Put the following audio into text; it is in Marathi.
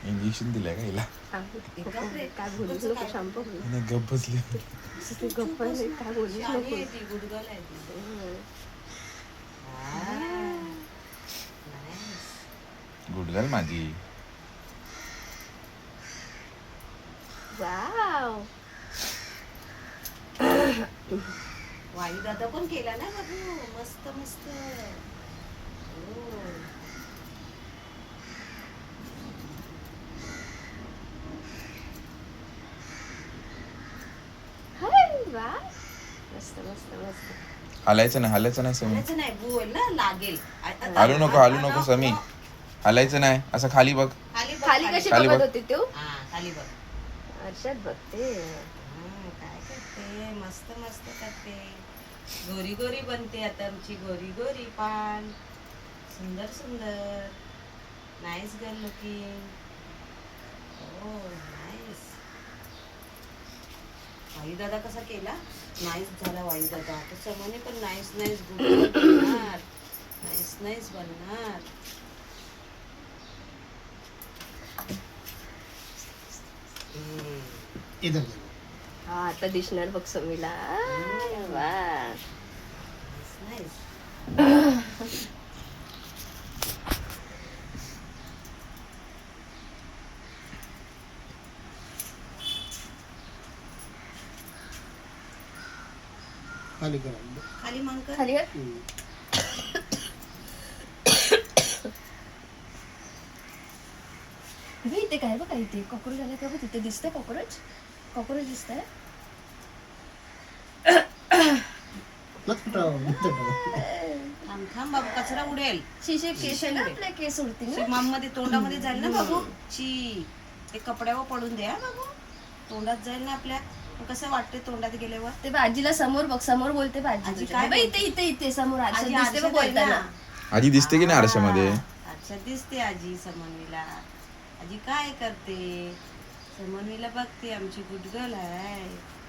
इंजेक्शन दिलंय का हिला? काय बोलूच नको, शांत गप बसली. गप्प काय बोलूच नको. गुड गर्ल माझी. वाव. वायू दादा पण केला ना बाबू, मस्त मस्त. वा, मस्त मस्त मस्त. हलायचं नाही समी. हलायचं नाही, बोल ना लागेल. हालू नको समी. हलायचं नाही, असं खाली बघ. खाली कशी खाली बघत बघ. होती तू? खाली बघ. अर्षद बघते. काय करते, मस्त मस्त करते. गोरी गोरी बनते आता आमची गोरी गोरी पान. सुंदर सुंदर. Nice girl looking. ओ नाईस. वायू दादा कसा केला? नाईस झाला वायू दादा. आता समोने पण नाईस नाईस गुड बनणार. नाईस नाईस बनणार. हा आता दिसणार बघ समीला. वा. नाईस. खाली मान कर. खाली कर. इथे काय बघा, इथे कॉक्रोच आला का बघ, तिथे दिसतंय कॉक्रोच. कॉक्रोच दिसतंय. थांब बाबू, कचरा उडेल. शिशे केस आहे ना आपले, केस उडतील ना. माममध्ये तोंडामध्ये जाईल ना बाबू. ची ते कपड्यावर पडून द्या बाबू. तोंडात जाईल ना आपल्या. कसं वाटते तोंडात गेल्यावर? ते आजीला समोर बघ, समोर बोलते आजी. काय इथे इथे इथे समोर आजी दिसते बघ बोलताना. आजी दिसते की नाही आरशामध्ये? अच्छा दिसते आजी समन्वीला. आजी काय करते? समन्वीला बघते, आमची गुड गर्ल आहे.